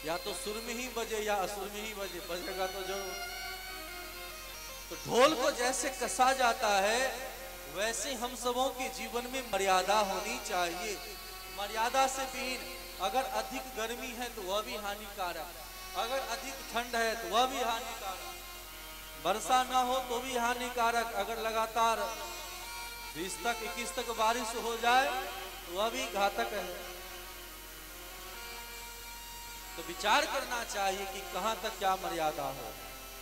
या तो सुर में ही बजे या असुर में ही बजे, बजेगा तो जरूर। तो ढोल को जैसे कसा जाता है वैसे हम सबों के जीवन में मर्यादा होनी चाहिए। मर्यादा से बिन अगर अधिक गर्मी है तो वह भी हानिकारक, अगर अधिक ठंड है तो वह भी हानिकारक, वर्षा ना हो तो भी हानिकारक, अगर लगातार 20 तक 21 तक बारिश हो जाए तो वह भी घातक है। तो विचार करना चाहिए कि कहां तक क्या मर्यादा हो।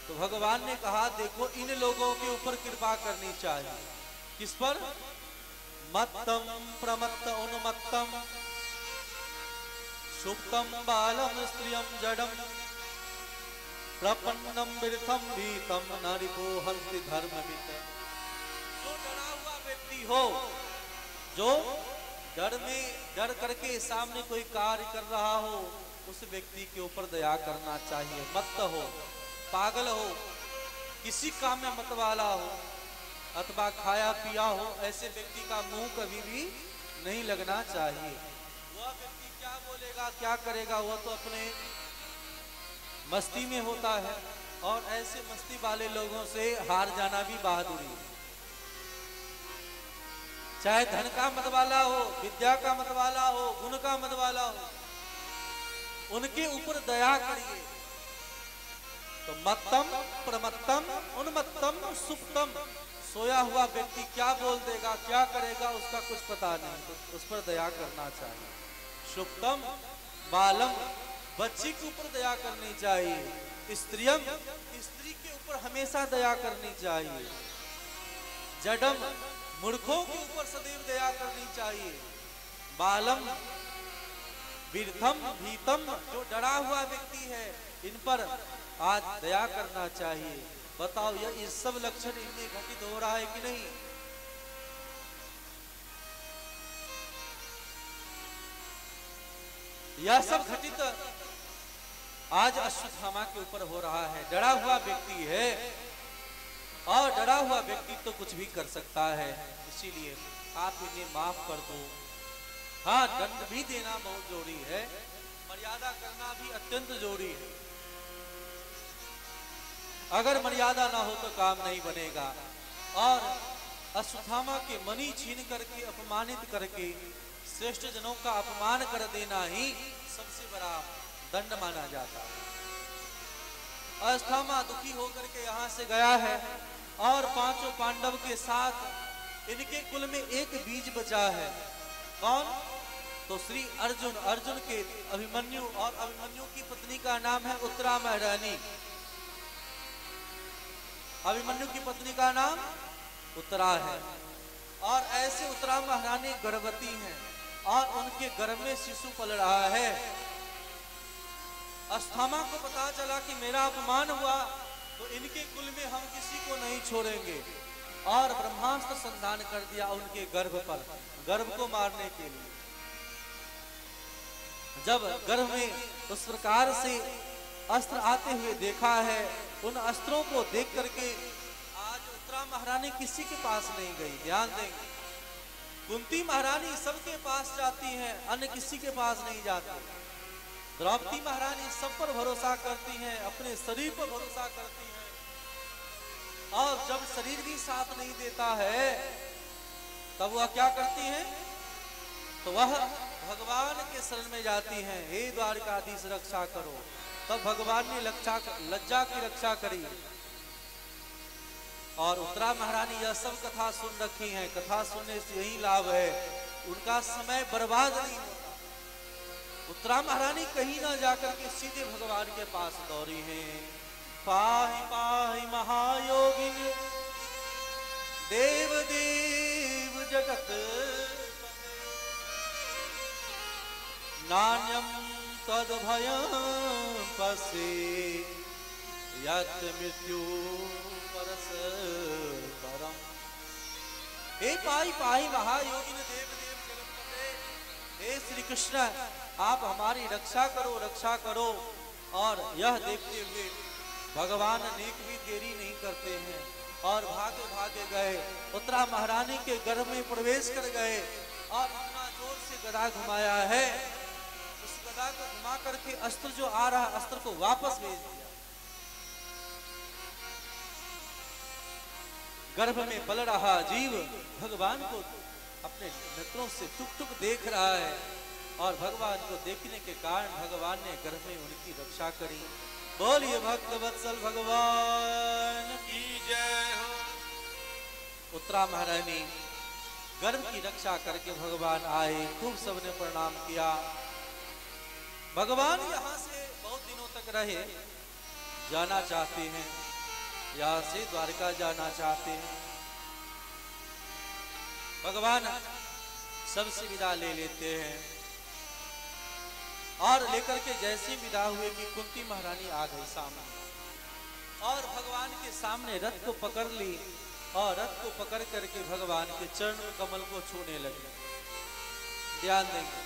तो भगवान ने कहा देखो इन लोगों के ऊपर कृपा करनी चाहिए। किस पर? मत्तम प्रमत्त उन्मत्तम सुप्तम बालम स्त्रियम जडम प्रपन्नम विरथम भीतम नरिपो हंति धर्मवित। जो डरा हुआ व्यक्ति हो, जो डर करके सामने कोई कार्य कर रहा हो, उस व्यक्ति के ऊपर दया करना चाहिए। मत्त हो, पागल हो, किसी काम में मत वाला हो अथवा खाया पिया हो, ऐसे व्यक्ति का मुंह कभी भी नहीं लगना चाहिए। वह व्यक्ति क्या बोलेगा क्या करेगा वह तो अपने मस्ती में होता है, और ऐसे मस्ती वाले लोगों से हार जाना भी बहादुरी है। चाहे धन का मतवाला हो, विद्या का मतवाला हो, गुण का मतवाला हो, उनके ऊपर दया करिए। तो मत्तम प्रमत्तम उन्मत्तम सुप्तम, सोया हुआ व्यक्ति क्या बोल देगा क्या करेगा उसका कुछ पता नहीं, तो उस पर दया करना चाहिए। सुप्तम बालम, बच्ची के ऊपर दया करनी चाहिए। स्त्रियम, स्त्री के ऊपर हमेशा दया करनी चाहिए। जडम, मूर्खों के ऊपर सदैव दया करनी चाहिए। बालम, विरथम भीतम, जो डरा हुआ व्यक्ति है इन पर आज दया करना चाहिए। बताओ ये सब लक्षण इनमें घटित हो रहा है कि नहीं? यह सब घटित आज अश्वत्थामा के ऊपर हो रहा है। डरा हुआ व्यक्ति है और डरा हुआ व्यक्ति तो कुछ भी कर सकता है, इसीलिए आप इन्हें माफ कर दो। हाँ, दंड भी देना बहुत जरूरी है, मर्यादा करना भी अत्यंत जरूरी है। अगर मर्यादा ना हो तो काम नहीं बनेगा। और अश्वत्थामा के मणि छीन करके अपमानित करके श्रेष्ठ जनों का अपमान कर देना ही सबसे बड़ा दंड माना जाता है। अश्वत्थामा दुखी होकर के यहाँ से गया है और पांचों पांडव के साथ इनके कुल में एक बीज बचा है। कौन? तो श्री अर्जुन। अर्जुन के अभिमन्यु, और अभिमन्यु की पत्नी का नाम है उत्तरा महारानी। अभिमन्यु की पत्नी का नाम उत्तरा है, और ऐसे उत्तरा महारानी गर्भवती हैं और उनके गर्भ में शिशु पल रहा है। अश्वत्थामा को पता चला कि मेरा अपमान हुआ तो इनके कुल में हम किसी को नहीं छोड़ेंगे, और ब्रह्मास्त्र संधान कर दिया उनके गर्भ पर, गर्भ को मारने के लिए। जब गर्भ में उस प्रकार से अस्त्र आते हुए देखा है, उन अस्त्रों को देख करके आज उत्तरा महारानी किसी के पास नहीं गई। ध्यान देंगे, कुंती महारानी सबके पास जाती हैं, अन्य किसी के पास नहीं जाती। द्रौपदी महारानी सब पर भरोसा करती हैं, अपने शरीर पर भरोसा करती हैं, और जब शरीर भी साथ नहीं देता है तब वह क्या करती हैं? तो वह भगवान के शरण में जाती हैं। हे द्वारकाधीश रक्षा करो। तब भगवान ने लज्जा की रक्षा करी। और उत्तरा महारानी यह सब कथा सुन रखी है, कथा सुनने से यही लाभ है, उनका समय बर्बाद नहीं होता। उत्तरा महारानी कहीं ना जाकर के सीधे भगवान के पास दौड़ी हैं। पाहि पाहि महायोगिन देव देव जगत नान्यम तद भयं पसे यत् मृत्यु परस परम। हे पाहि पाहि महायोगिन देव देव जगतपते, हे श्री कृष्ण आप हमारी रक्षा करो रक्षा करो। और यह देखते हुए भगवान अनेक भी देरी नहीं करते हैं और भागे भागे गए, उत्तरा महारानी के गर्भ में प्रवेश कर गए और इतना जोर से गदा घुमाया है, उस घुरा को घुमा करके अस्त्र जो आ रहा अस्त्र को वापस भेज दिया। गर्भ में पल रहा जीव भगवान को अपने नेत्रों से टुक टुक देख रहा है और भगवान को देखने के कारण भगवान ने गर्भ में उनकी रक्षा करी। बोलिए भक्त वत्सल भगवान की जय हो। उत्तरा महारानी गर्भ की रक्षा करके भगवान आए, खूब सबने प्रणाम किया। भगवान यहाँ से बहुत दिनों तक रहे, जाना चाहते हैं, यहाँ से द्वारका जाना चाहते हैं। भगवान सबसे विदा ले लेते हैं और लेकर के जैसे विदा हुए कि कुंती महारानी आ गई सामने और भगवान के सामने रथ को पकड़ ली और रथ को पकड़ करके भगवान के चरण कमल को छूने लगे। ध्यान देंगे,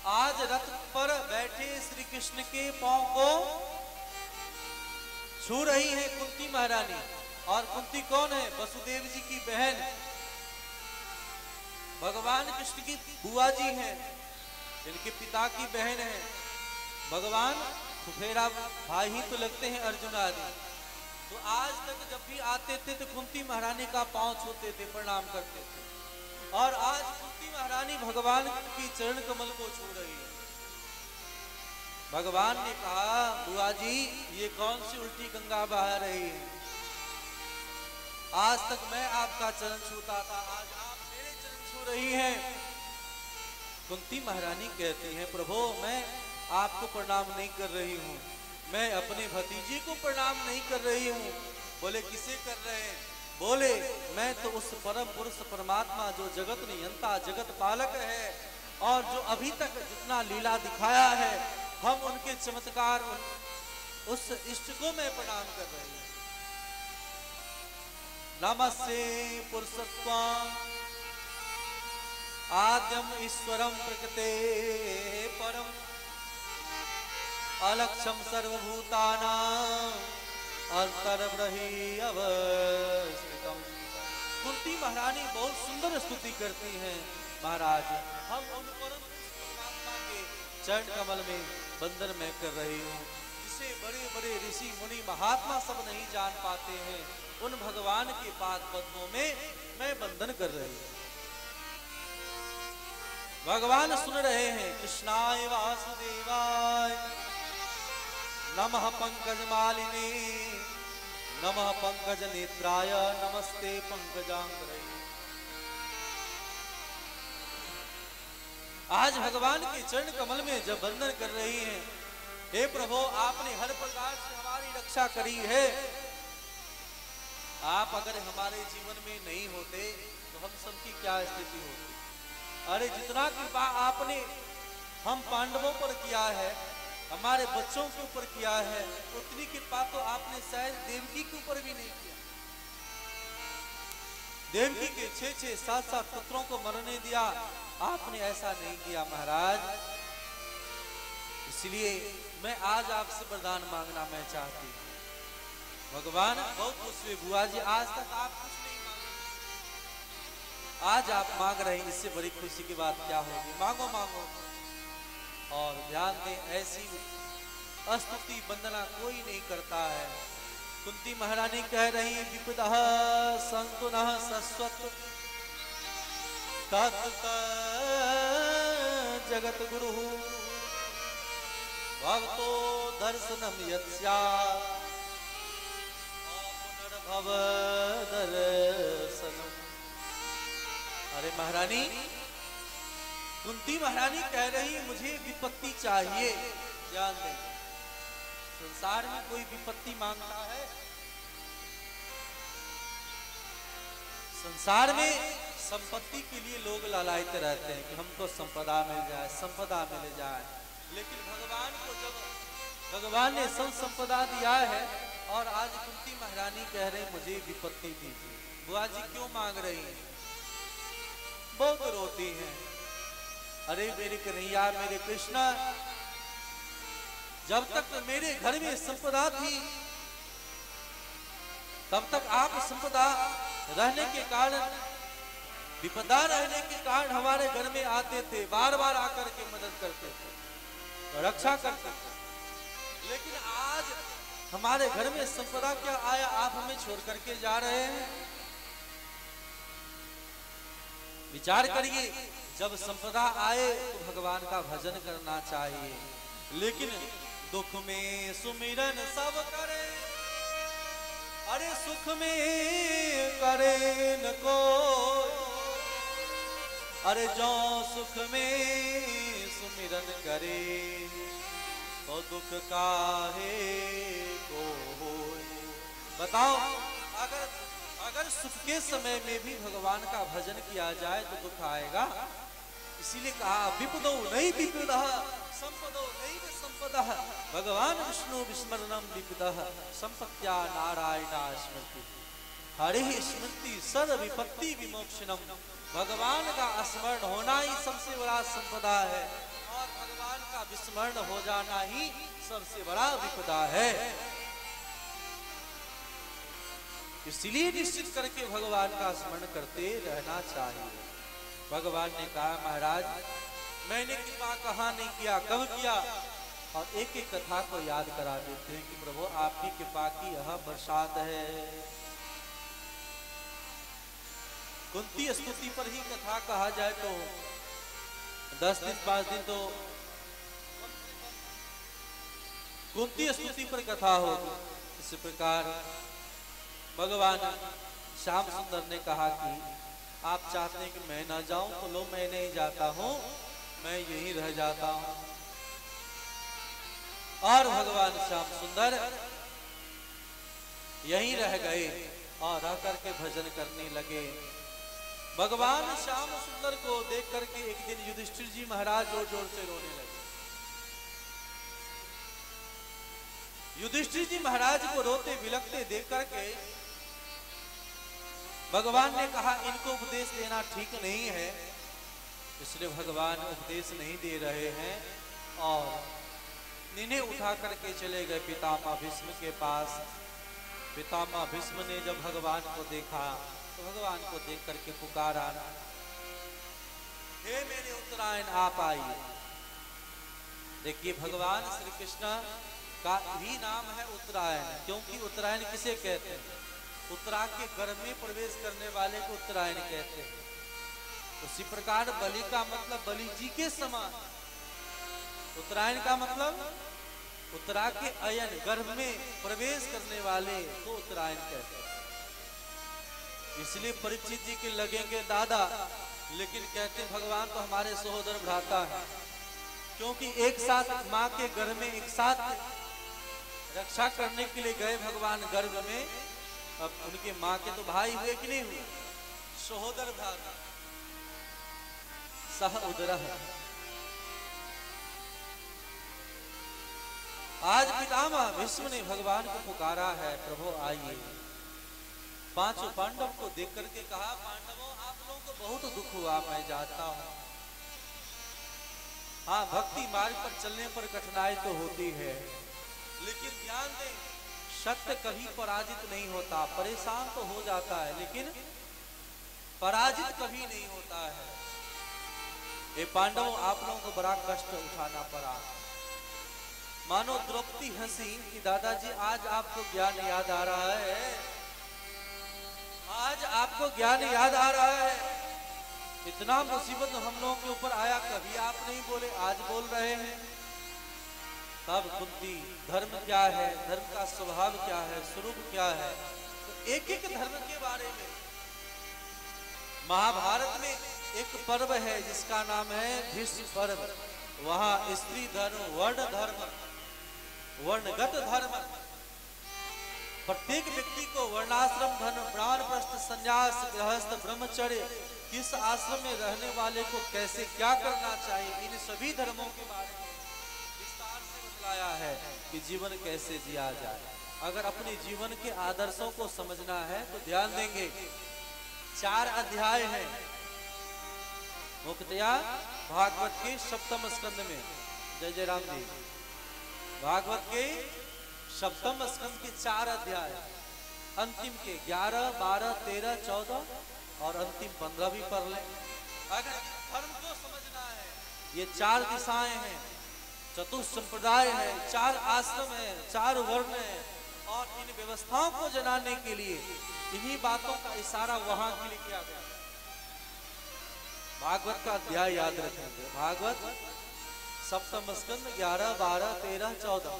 आज रथ पर बैठे श्री कृष्ण के पांव को छू रही है कुंती महारानी। और कुंती कौन है? वसुदेव जी की बहन, भगवान कृष्ण की बुआ जी हैं, जिनके पिता की बहन है। भगवान फुफेरा भाई ही तो लगते हैं अर्जुन आदि। तो आज तक जब भी आते थे तो कुंती महारानी का पांव छूते थे, प्रणाम करते थे। और आज कुंती महारानी भगवान की चरण कमल को छू रही है। भगवान ने कहा, बुआ जी ये कौन सी उल्टी गंगा बहा रही है? आज तक मैं आपका चरण छूता था, आज आप मेरे चरण छू रही हैं। कुंती महारानी कहती हैं, प्रभु मैं आपको प्रणाम नहीं कर रही हूँ, मैं अपने भतीजे को प्रणाम नहीं कर रही हूँ। बोले किसे कर रहे हैं? बोले मैं तो उस परम पुरुष परमात्मा जो जगत नियंता जगत पालक है और जो अभी तक जितना लीला दिखाया है, हम उनके चमत्कार उस इष्ट को मैं प्रणाम कर रही हूँ। नमस्ते पुरुषत्वं आद्यम ईश्वरम प्रकृते परम अलक्षम सर्वभूतानां अंतर्ब्रह्मि अवस्थितम्। कुंती महारानी बहुत सुंदर स्तुति करती हैं। महाराज हम उन परम परमात्मा के चरण कमल में बंदन मैं कर रही हूँ, जिसे बड़े बड़े ऋषि मुनि महात्मा सब नहीं जान पाते हैं, उन भगवान के पाद पद्मों में मैं बंदन कर रही हूँ। भगवान सुन रहे हैं, कृष्णाय वासुदेवाय नमः पंकज मालिनी नमः पंकज नेत्राय नमस्ते पंकजांग्रये। आज भगवान के चरण कमल में जब वंदन कर रही हैं, हे प्रभु आपने हर प्रकार से हमारी रक्षा करी है। आप अगर हमारे जीवन में नहीं होते तो हम सबकी क्या स्थिति होती? अरे जितना कृपा आपने हम पांडवों पर किया है, हमारे बच्चों के ऊपर किया है, उतनी कृपा तो आपने शायद देवकी के ऊपर भी नहीं किया। देवकी के 6-6, 7-7 पुत्रों को मरने दिया, आपने ऐसा नहीं किया महाराज। इसलिए मैं आज आपसे वरदान मांगना मैं चाहती हूँ। भगवान बहुत खुश हुए, बुआ जी आज तक आप कुछ नहीं मांगे, आज आप मांग रहे हैं, इससे बड़ी खुशी की बात क्या होगी? मांगो मांगो। और ध्यान दें, ऐसी स्तुति वंदना कोई नहीं करता है। कुंती महारानी कह रही है, विपदः सन्तु नः शश्वत् तत् जगत गुरु भवतो दर्शनम यत्स्यात् पुनर्भव दर्शनम। अरे महारानी, कुंती महारानी कह रही है, मुझे विपत्ति चाहिए। ध्यान दें, संसार में कोई विपत्ति मांगता है? संसार में संपत्ति के लिए लोग लालायते रहते हैं कि हमको संपदा मिल जाए, संपदा मिल जाए। लेकिन भगवान को जब भगवान ने सब संपदा दिया है और आज कुंती महारानी कह रहे मुझे विपत्ति दीजिए। बुआ जी क्यों मांग रही हैं? बहुत रोती हैं। अरे मेरे कन्हैया, मेरे कृष्णा, जब तक मेरे घर में संपदा थी तब तक आप संपदा रहने के कारण विपदा रहने के कारण हमारे घर में आते थे, बार बार आकर के मदद करते थे, तो रक्षा करते थे। लेकिन आज हमारे घर में संपदा क्या आया, आप हमें छोड़ करके जा रहे हैं। विचार करिए, जब संपदा आए तो भगवान का भजन करना चाहिए, लेकिन दुख में सुमिरन सब करे, अरे सुख में करे न कोई, अरे जो सुख में सुमिरन करे तो दुख काहे को होए। बताओ, अगर सुख के समय में भी भगवान का भजन किया जाए तो दुख आएगा। इसीलिए कहा विपदो नहीं विपदः संपदो नहीं संपदः, भगवान विष्णु विस्मरणम विपदः संपत्त्या नारायणा स्मृति, हरे स्मृति सर्व विपत्ति विमोक्षणम। भगवान का स्मरण होना ही सबसे बड़ा संपदा है, और भगवान का विस्मरण हो जाना ही सबसे बड़ा विपदा है। इसलिए निश्चित करके भगवान का स्मरण करते रहना चाहिए। भगवान ने कहा, महाराज मैंने कृपा कहाँ नहीं किया, कब किया, और एक एक कथा को याद करा देते हैं कि प्रभु आपकी कृपा की यह बरसात है। कुंती स्तुति पर ही कथा कहा जाए तो 10 दिन 5 दिन तो कुंती स्तुति पर कथा होगी। इस प्रकार भगवान श्याम सुंदर ने कहा कि आप चाहते हैं कि मैं ना जाऊं, तो लो मैं नहीं जाता हूं, मैं यहीं रह जाता हूं। और भगवान श्याम सुंदर यहीं रह गए और रह करके भजन करने लगे। भगवान श्याम सुंदर को देख करके एक दिन युधिष्ठिर जी महाराज जोर जोर से रोने लगे। युधिष्ठिर जी महाराज को रोते बिलखते देख करके भगवान ने कहा, इनको उपदेश देना ठीक नहीं है, इसलिए भगवान उपदेश नहीं दे रहे हैं। और इन्हें उठा करके चले गए पितामह भीष्म के पास। पितामह भीष्म ने जब भगवान को देखा तो भगवान को देख करके पुकारा, हे मेरे उत्तरायण आप आइए। देखिए, भगवान श्री कृष्ण का भी नाम है उत्तरायण, क्योंकि उत्तरायण किसे कहते हैं? उत्तरा के गर्भ में प्रवेश करने वाले को उत्तरायण कहते हैं। उसी प्रकार बलि का मतलब बलि जी के समान, उत्तरायण का मतलब उत्तरा के अयन गर्भ में प्रवेश करने वाले को उत्तरायण कहते हैं। इसलिए परीक्षित जी के लगेंगे दादा, लेकिन कहते हैं भगवान तो हमारे सहोदर भ्राता है, क्योंकि एक साथ माँ के गर्भ में एक साथ रक्षा करने के लिए गए भगवान गर्भ में। अब उनके माँ के तो भाई हुए कि नहीं हुए? सहोदर भ्राता, सह उदरः। आज पितामह भीष्म ने भगवान को पुकारा है, प्रभु आइए। पांचों पांडव को देख करके कहा, पांडवों आप लोगों को बहुत दुख हुआ, मैं जानता हूं। हाँ, भक्ति मार्ग पर चलने पर कठिनाई तो होती है, लेकिन ध्यान दें, सत्य कभी पराजित नहीं होता। परेशान तो हो जाता है, लेकिन पराजित कभी नहीं होता है। ये पांडवों आप लोगों को बड़ा कष्ट उठाना पड़ा। मानो द्रौपदी हंसी कि दादाजी आज आपको ज्ञान याद आ रहा है, आज आपको ज्ञान याद आ रहा है। इतना मुसीबत हम लोगों के ऊपर आया, कभी आप नहीं बोले, आज बोल रहे हैं। तब कुंती, धर्म क्या है, धर्म का स्वभाव क्या है, स्वरूप क्या है, तो एक एक धर्म के बारे में महाभारत में एक पर्व है जिसका नाम है भीष्म पर्व। वहां स्त्री धर्म, वर्ण धर्म, वर्णगत धर्म, प्रत्येक व्यक्ति को वर्णाश्रम धर्म, प्राणप्रस्थ, संन्यास, गृहस्थ, ब्रह्मचर्य, किस आश्रम में रहने वाले को कैसे क्या करना चाहिए, इन सभी धर्मों के बारे में विस्तार से बतलाया है कि जीवन कैसे जिया जाए। अगर अपने जीवन के आदर्शों को समझना है तो ध्यान देंगे, 4 अध्याय हैं मुख्यतया भागवत के 7वें स्कंद में। जय जय राम जी। भागवत के 7वें स्कंद के 4 अध्याय, अंतिम के 11, 12, 13, 14 और अंतिम 15 भी पढ़ लें। अगर धर्म को समझना है, ये 4 दिशाएं हैं, चतुसंप्रदाय है, 4 आश्रम है, 4 वर्ण है, और इन व्यवस्थाओं को जनाने के लिए इन्हीं बातों का इशारा वहां के लिए किया गया। भागवत का अध्याय याद रखेंगे, भागवत सप्तम स्कंद 11, 12, 13, 14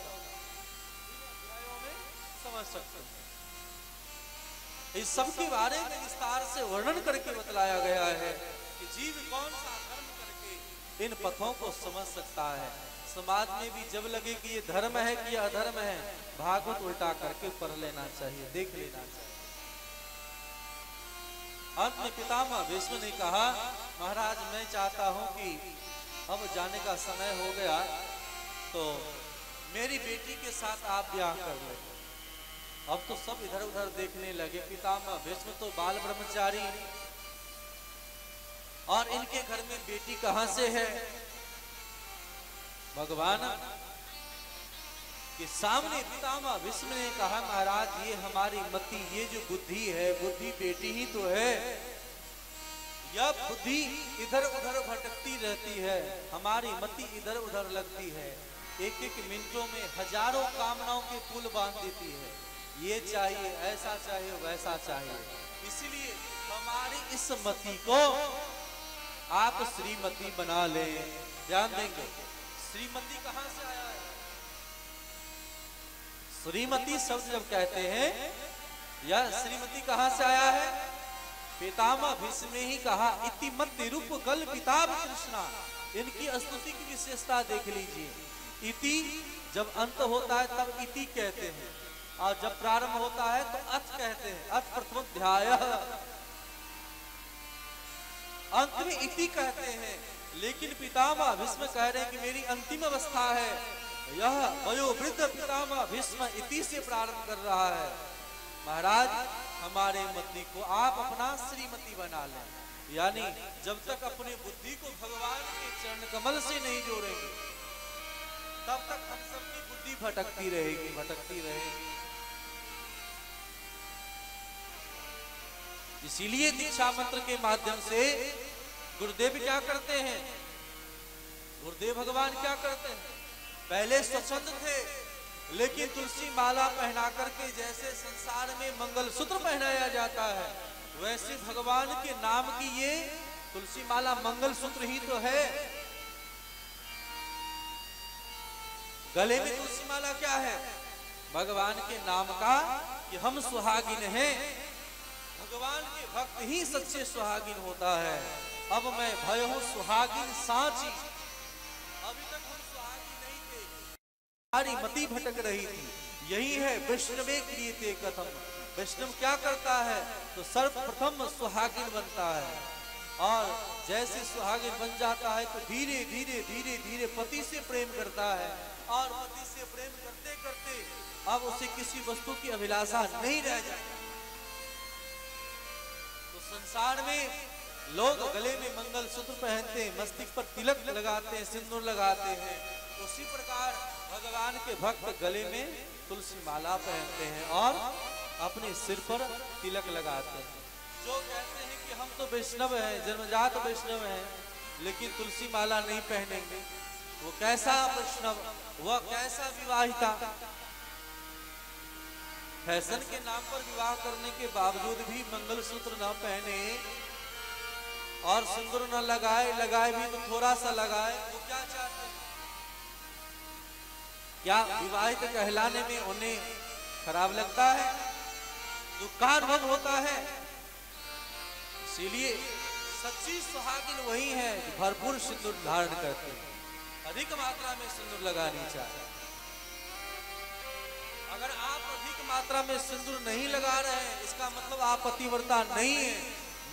समझ सकते हैं। इस सब के बारे में विस्तार से वर्णन करके बतलाया गया है कि जीव कौन सा धर्म करके इन पथों को समझ सकता है। समाज में भी जब लगे कि ये धर्म है कि यह अधर्म है, भागवत उल्टा करके पढ़ लेना चाहिए, देख लेना चाहिए। अंत में पितामह भीष्म ने कहा, महाराज मैं चाहता हूं कि अब जाने का समय हो गया, तो मेरी बेटी के साथ आप ब्याह कर लो। अब तो सब इधर उधर देखने लगे। पितामह भीष्म तो बाल ब्रह्मचारी, और इनके घर में बेटी कहां से है। भगवान के सामने पितामह भीष्म ने कहा, महाराज ये हमारी मति, ये जो बुद्धि है, बुद्धि बेटी ही तो है, यह बुद्धि इधर उधर भटकती रहती है, हमारी मति इधर उधर लगती है, एक एक मिनटों में हजारों कामनाओं के पुल बांध देती है। ये चाहिए, ऐसा चाहिए, वैसा चाहिए, इसलिए हमारी इस मति को आप श्रीमती बना लें। ध्यान देंगे, श्रीमती कहां से आया है? श्रीमती शब्द जब कहते हैं, यह श्रीमती कहां से आया है? पितामह भीष्म ने ही कहा, इति मत निरूप कल पिताब कृष्णा। इनकी स्तुति की विशेषता देख लीजिए। इति जब अंत होता है तब इति कहते हैं, और जब प्रारंभ होता है तो अथ कहते हैं, अथ प्रथमोध्याय। अंत में इति कहते हैं, लेकिन पितामह भीष्म कह रहे हैं कि मेरी अंतिम अवस्था है। यह वयोवृद्ध पितामह भीष्म इति से प्रारंभ कर रहा है। महाराज हमारे मति को आप अपना श्रीमती बना लें, यानी जब तक अपनी बुद्धि को भगवान के चरण कमल से नहीं जोड़ेंगे, तब तक हम सबकी बुद्धि भटकती रहेगी, भटकती रहेगी। इसीलिए दीक्षा मंत्र के माध्यम से गुरुदेव क्या करते हैं? गुरुदेव भगवान क्या करते हैं? पहले स्वच्छंद थे, लेकिन तुलसी माला पहना करके जैसे संसार में मंगल सूत्र पहनाया जाता है, वैसे भगवान के नाम की ये तुलसी माला मंगल सूत्र ही तो है। गले में तुलसी माला क्या है? भगवान के नाम का कि हम सुहागिन हैं। भगवान के भक्त ही सच्चे सुहागिन होता है। अब मैं भय हूं सुहागिन साची, अभी तक हम सुहागिन नहीं थे, हमारी मति भटक रही थी। यही है वैष्णवे क्रियते कथम। वैष्णव क्या करता है? तो सर्वप्रथम सुहागिन बनता है, और जैसे सुहागिन बन जाता है तो धीरे धीरे धीरे धीरे पति से प्रेम करता है, और पति से प्रेम करते करते अब उसे किसी वस्तु की अभिलाषा नहीं रह जाती। तो संसार में लोग गले में मंगल सूत्र पहनते हैं, मस्तिष्क पर तिलक लगाते हैं, सिंदूर लगाते हैं, उसी प्रकार भगवान के भक्त गले में तुलसी माला पहनते हैं और अपने सिर पर तिलक लगाते हैं। जो कहते हैं कि हम तो वैष्णव हैं, जन्मजात वैष्णव हैं, लेकिन तुलसी माला नहीं पहनेंगे, वो कैसा वैष्णव, वह कैसा विवाहिता? फैशन के नाम पर विवाह करने के बावजूद भी मंगल सूत्र न पहने और सिंदूर न लगाए, लगाए भी तो थोड़ा सा लगाए, वो क्या चाहते हैं? क्या विवाहित कहलाने में उन्हें खराब लगता है? दुख का अनुभव होता है। इसीलिए सच्ची सुहागिन वही है जो भरपूर सिंदूर धारण करते हैं, अधिक मात्रा में सिंदूर लगानी चाहिए। अगर आप अधिक मात्रा में सिंदूर नहीं लगा रहे हैं, इसका मतलब आप पतिव्रता नहीं है,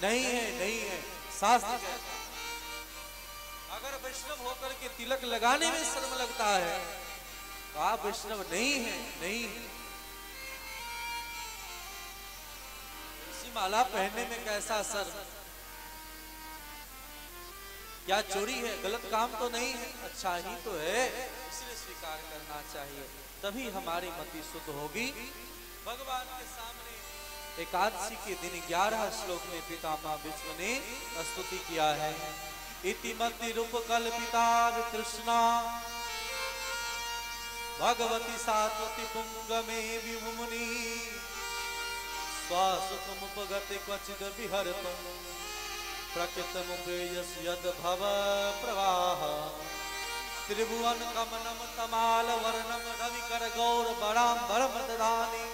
नहीं है, नहीं है। शास्त्र कहता है अगर वैष्णव होकर के तिलक लगाने में शर्म लगता है तो आप वैष्णव नहीं है, नहीं है। तुलसी माला पहनने में कैसा शर्म? क्या चोरी है? गलत काम तो नहीं है, अच्छा ही तो है, इसलिए स्वीकार करना चाहिए, तभी हमारी मति शुद्ध होगी। भगवान के सामने एकादशी के दिन 11 श्लोक में पितामह भीष्म ने स्तुति किया है। इतिमति रूप कल्पिता कृष्णा भगवती सात्वती पुंगमे विमुनि स्वासुखमुपगते क्वचिद विहरतुं प्रकृतमुपेयस यद भव प्रवाह त्रिभुवन कमनम तमाल वर्णम रविकर गौर बराम्बरम ददानि।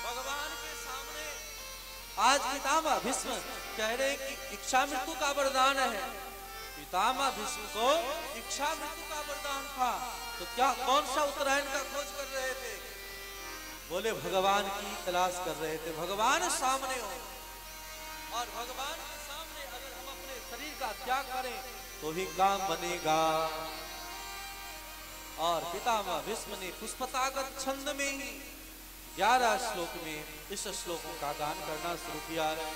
भगवान के सामने आज पितामह भीष्म कह रहे कि इच्छा मृत्यु का वरदान है। पितामह भीष्म को इच्छा मृत्यु का वरदान था, तो क्या कौन सा उत्तरायण का खोज कर रहे थे? बोले भगवान की तलाश कर रहे थे। भगवान सामने हो और भगवान के सामने अगर हम अपने शरीर का त्याग करें तो ही काम बनेगा। और पितामह भीष्म ने पुष्पतागत छंद में ही 11 श्लोक में इस श्लोकों का गान करना शुरू किया है।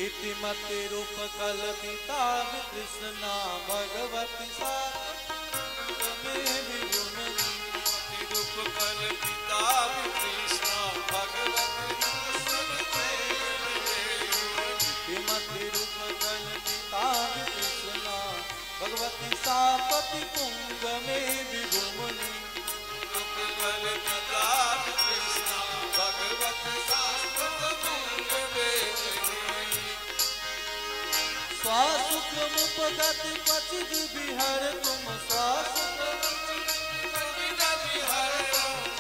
इतिमति रूप कल्पिता कृष्णा भगवती सात्वती रूप कल्पिता कृष्णा भगवती इतिमति रूप कल्पिता कृष्णा भगवती सात्वती पुंग में विभुमनि रूप कल्पिता कृष्णा भगवती सात्वती पुंग में स्वासुखमुपगत क्वचिद विहरतुं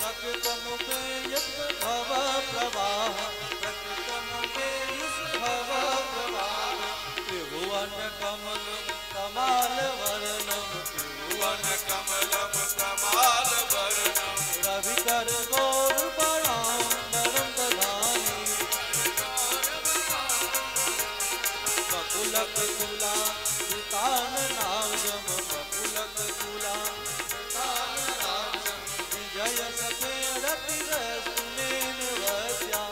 प्रकृतमुपेयस भव प्रवाह प्रकृतमुपेयस भव प्रवाह त्रिभुवन कमलं कमाल वर्णम त्रिभुवन कमलं कमाल वर्णम रविकर गौर बराम्बरम ददानि बकुलक कुला सुतान नावजम बकुलक कुला सुतान नावजम जय सखे रति रसुनेन वज्या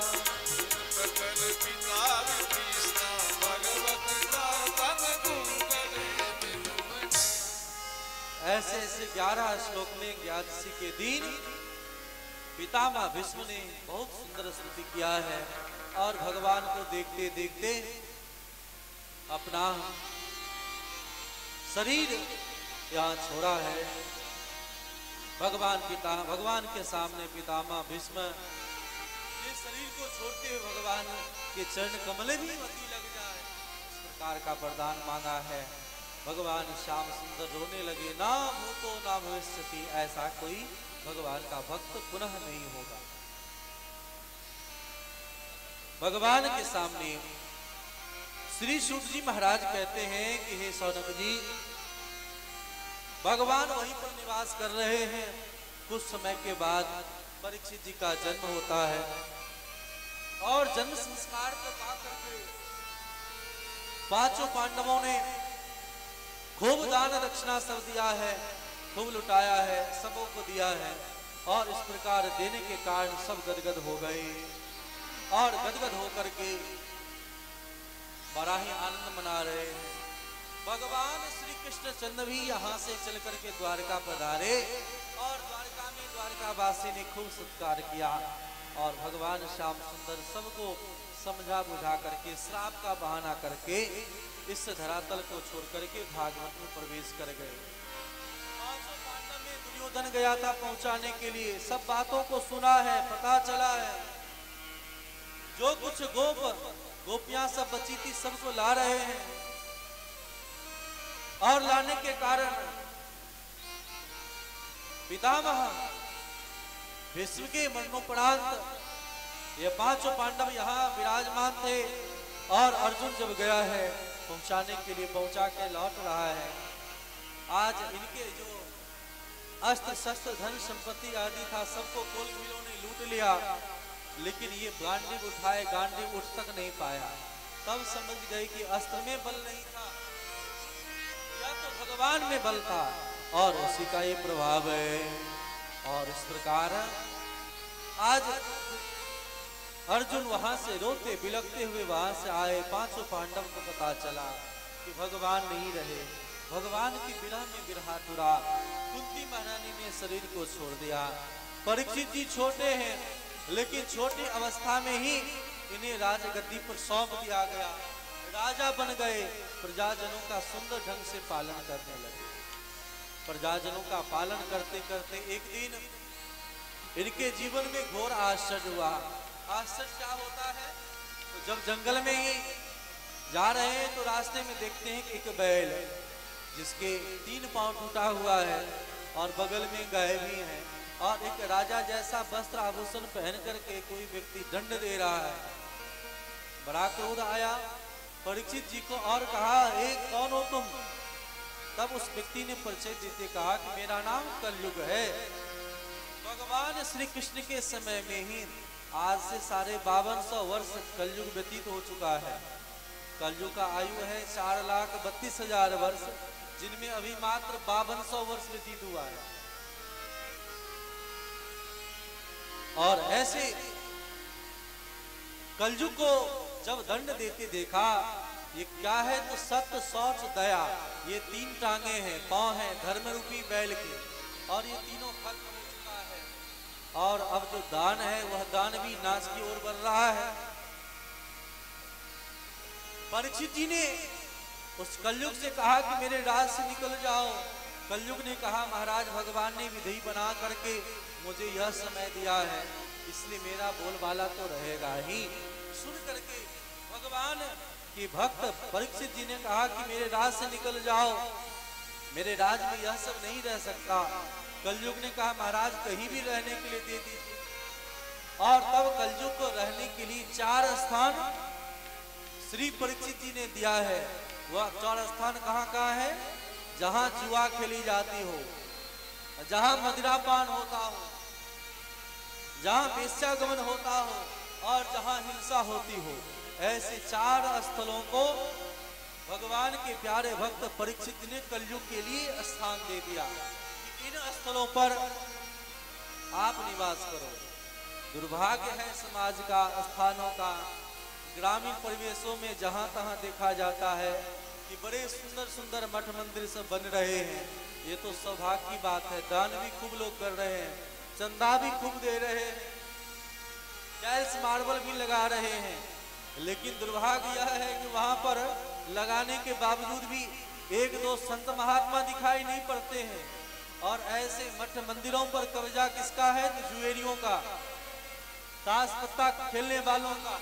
सकल पिता कृष्णा भगवती सात्वती पुंगमे। ऐसे ऐसे 11 श्लोक में एकादशी के दिन पितामह भीष्म ने बहुत सुंदर स्तुति किया है और भगवान को देखते देखते अपना शरीर यहाँ छोड़ा है। भगवान के सामने पितामह भीष्म ये शरीर को छोड़ते हुए भगवान के चरण कमले भी मति लग जाए इस प्रकार का वरदान मांगा है। भगवान श्याम सुंदर रोने लगे, ना भूतो ना भविष्यति, ऐसा कोई भगवान का भक्त पुनः नहीं होगा। भगवान के सामने श्री सूत जी महाराज कहते हैं कि हे सौनक जी, भगवान वहीं पर निवास कर रहे हैं। कुछ समय के बाद परीक्षित जी का जन्म होता है और जन्म संस्कार को पाकर के पांचों पांडवों ने खूब दान दक्षिणा सब दिया है, खूब लुटाया है, सबों को दिया है और इस प्रकार देने के कारण सब गदगद हो गए और गदगद होकर के बड़ा ही आनंद मना रहे हैं। भगवान श्री कृष्ण चंद्र भी यहाँ से चल करके द्वारका पधारे और द्वारका में द्वारकावासी ने खूब सत्कार किया और भगवान श्याम सुंदर सबको समझा बुझा करके श्राप का बहाना करके इस धरातल को छोड़ करके भागवत में प्रवेश कर गए। 500 पांडव में दुर्योधन गया था पहुंचाने के लिए, सब बातों को सुना है, पता चला है। जो कुछ गोपियां सब बची थी सबको ला रहे हैं और लाने के कारण पितामह भीष्म के मरणोपरांत ये पांचों पांडव यहाँ विराजमान थे और अर्जुन जब गया है पहुंचाने के लिए, पहुंचा के लौट रहा है। आज इनके जो अस्त्र शस्त्र धन संपत्ति आदि था सबको कोलभीलों ने लूट लिया, लेकिन ये गांडीव उठाए, गांडीव उठ तक नहीं पाया। तब समझ गए कि अस्त्र में बल नहीं था, या तो भगवान में बल था और उसी का ये प्रभाव है। और इस प्रकार आज अर्जुन वहां से रोते बिलखते हुए वहां से आए। पांचों पांडव को पता चला कि भगवान नहीं रहे, भगवान की विरह में विरहातुरा। कुंती महारानी ने शरीर को छोड़ दिया। परीक्षित जी छोटे हैं, लेकिन छोटी अवस्था में ही इन्हें राजगद्दी पर सौंप दिया गया। राजा बन गए, प्रजाजनों का सुंदर ढंग से पालन करने लगे। प्रजाजनों का पालन करते करते एक दिन इनके जीवन में घोर आश्चर्य हुआ। आश्चर्य क्या होता है? तो जब जंगल में ही जा रहे हैं तो रास्ते में देखते हैं कि एक बैल जिसके 3 पांव टूटा हुआ है और बगल में गाय भी है, और एक राजा जैसा वस्त्र आभूषण पहन करके कोई व्यक्ति दंड दे रहा है। बड़ा क्रोध आया परीक्षित जी को और कहा, कौन हो तुम? तब उस व्यक्ति ने परिचय देते कहा कि मेरा नाम कलयुग है। भगवान श्री कृष्ण के समय में ही आज से 5200 वर्ष कलयुग व्यतीत हो चुका है। कलयुग का आयु है 4,32,000 वर्ष, जिनमें अभी मात्र 5200 वर्ष व्यतीत हुआ है। और ऐसे कलयुग को जब दंड देते देखा, ये क्या है? तो सत्य, शौच, दया, ये 3 टांगे हैं, पांव हैं धर्म रूपी बैल के, और ये तीनों खत्म हो चुका है। और अब जो दान है वह दान भी नाश की ओर बढ़ रहा है। परीक्षित जी ने उस कलयुग से कहा कि मेरे राज से निकल जाओ। कलयुग ने कहा, महाराज भगवान ने विधि बना करके मुझे यह समय दिया है, इसलिए मेरा बोलबाला तो रहेगा ही। सुन करके भगवान के भक्त परीक्षित जी ने कहा कि मेरे राज से निकल जाओ, मेरे राज में यह सब नहीं रह सकता। कलयुग ने कहा, महाराज कहीं भी रहने के लिए दे दीजिए। और तब कलयुग को रहने के लिए 4 स्थान श्री परीक्षित जी ने दिया है। वह 4 स्थान कहाँ है? जहां जुआ खेली जाती हो, जहां मदिरापान होता हो, जहां वेश्यागमन होता हो, और जहां हिंसा होती हो। ऐसे 4 स्थलों को भगवान के प्यारे भक्त परीक्षित ने कलयुग के लिए स्थान दे दिया कि इन स्थलों पर आप निवास करो। दुर्भाग्य है समाज का, स्थानों का, ग्रामीण परिवेशों में जहां तहां देखा जाता है कि बड़े सुंदर सुंदर मठ मंदिर सब बन रहे हैं। ये तो सौभाग्य की बात है। दान भी खूब लोग कर रहे हैं, चंदा भी खूब दे रहे हैं, टाइल्स मार्बल भी लगा रहे हैं, लेकिन दुर्भाग्य यह है कि वहां पर लगाने के बावजूद भी 1-2 संत महात्मा दिखाई नहीं पड़ते हैं। और ऐसे मठ मंदिरों पर कब्जा किसका है? तो जुएरियों का, ताश पत्ता खेलने वालों का,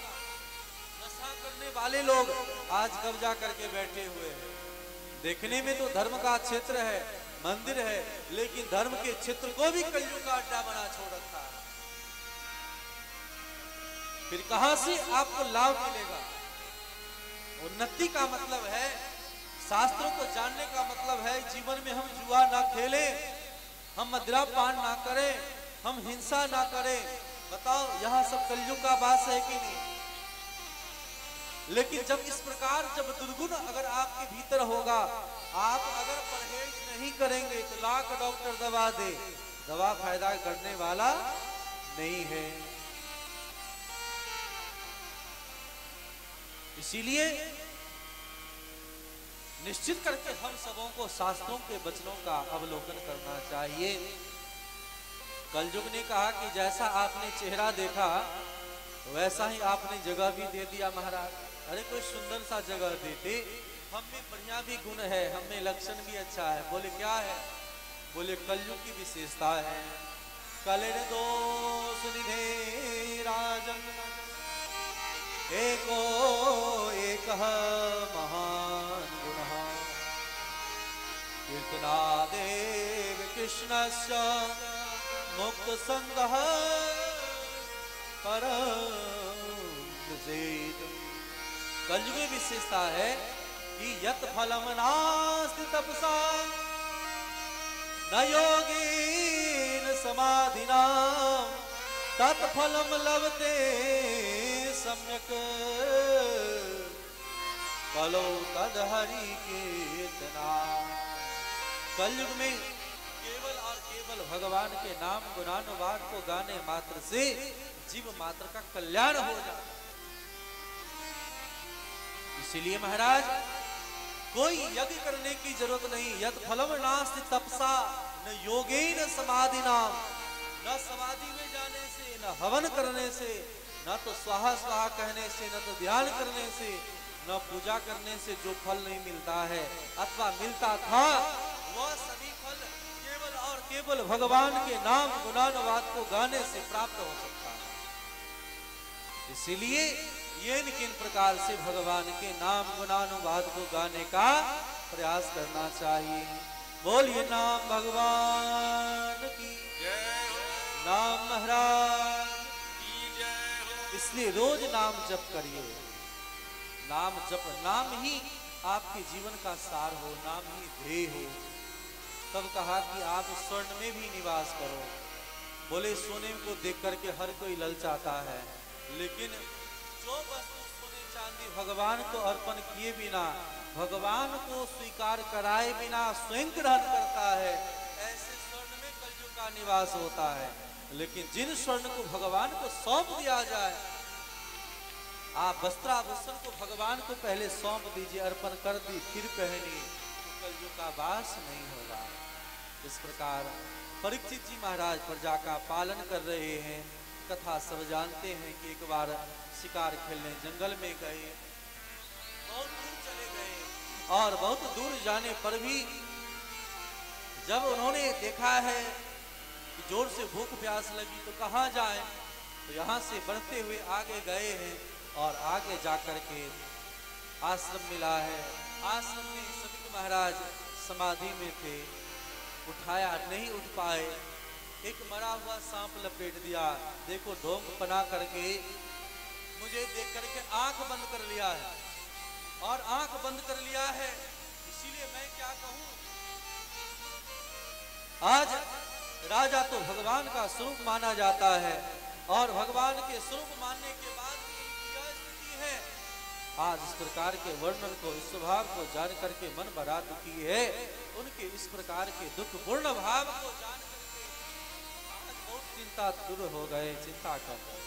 नशा करने वाले लोग आज कब्जा करके बैठे हुए हैं। देखने में तो धर्म का क्षेत्र है, मंदिर है, लेकिन धर्म के क्षेत्र को भी कलयुग का अड्डा बना छोड़ रखा है। फिर कहां से आपको लाभ मिलेगा? उन्नति का मतलब है, शास्त्रों को जानने का मतलब है, जीवन में हम जुआ ना खेलें, हम मदिरा पान ना करें, हम हिंसा ना करें। बताओ, यह सब कलयुग का बात है कि नहीं? लेकिन जब इस प्रकार जब दुर्गुण अगर आपके भीतर होगा, आप अगर परहेज नहीं करेंगे तो लाख डॉक्टर दवा दे, दवा फायदा करने वाला नहीं है। इसीलिए निश्चित करके हम सबों को शास्त्रों के वचनों का अवलोकन करना चाहिए। कलयुग ने कहा कि जैसा आपने चेहरा देखा वैसा ही आपने जगह भी दे दिया महाराज। अरे कोई सुंदर सा जगह देते, हम में बढ़िया भी गुण है, हम में लक्षण भी अच्छा है। बोले क्या है? बोले कलयुग की विशेषता है, कलेर दोष निधे राजन एको एक महान गुणः कीर्तनादेव कृष्णस्य मुक्त संगः कलयुग में विशेषता है कि यत फलम नास्ति तपसा न योगेन समाधिना तत्फलम लभते सम्यक कलो तद हरि कीर्तना। कलयुग में केवल और केवल भगवान के नाम गुणानुवाद को गाने मात्र से जीव मात्र का कल्याण हो जाए। इसीलिए महाराज कोई यज्ञ करने की जरूरत नहीं। यद फलम नास्ति तपसा न योगेन समाधिना न समाधि में जाने से, न हवन करने से, न तो स्वाहा स्वाहा कहने से, न तो ध्यान करने से, न पूजा करने से जो फल नहीं मिलता है, अथवा मिलता था, वह सभी फल केवल और केवल भगवान के नाम गुणानुवाद को गाने से प्राप्त हो सकता है। इसीलिए ये किन प्रकार से भगवान के नाम गुणानुवाद को गाने का प्रयास करना चाहिए। बोलिए नाम भगवान की जय हो, नाम महाराज की जय हो। इसलिए रोज नाम जप करिए। नाम जप, नाम ही आपके जीवन का सार हो, नाम ही ध्येय हो। तब कहा कि आप स्वर्ण में भी निवास करो। बोले सोने को देख करके हर कोई ललचाता है, लेकिन जो वस्तु सोने चांदी भगवान को अर्पण किए बिना, भगवान को स्वीकार कराए बिना स्वयं ग्रहण करता है, ऐसे स्वर्ण में कलयुग का निवास होता है। लेकिन जिन स्वर्ण को भगवान को सौंप दिया जाए, आप वस्त्राभूषण को भगवान को पहले सौंप दीजिए, अर्पण कर दी, फिर पहनिए, तो कलयुग का वास नहीं होगा। इस प्रकार परीक्षित जी महाराज प्रजा का पालन कर रहे हैं। कथा सब जानते हैं कि एक बार शिकार खेलने जंगल में गए, बहुत दूर चले गए, और बहुत दूर जाने पर भी जब उन्होंने देखा है कि जोर से भूख प्यास लगी तो कहाँ जाएं, तो यहाँ से बढ़ते हुए आगे गए हैं, और आगे जाकर के आश्रम मिला है। आश्रम में समित महाराज समाधि में थे, उठाया नहीं उठ पाए, एक मरा हुआ सांप लपेट दिया। देखो ढोंग बना करके मुझे देख करके आंख बंद कर लिया है, और आंख बंद कर लिया है, इसीलिए मैं क्या कहूं। आज राजा तो भगवान का स्वरूप माना जाता है, और भगवान के स्वरूप मानने के बाद भी यह स्थिति है। आज इस प्रकार के वर्णन को, इस स्वभाव को जान करके मन बड़ा दुखी है। उनके इस प्रकार के दुख पूर्ण भाव को जान करके आज बहुत चिंता दूर हो गए, चिंता कर गए।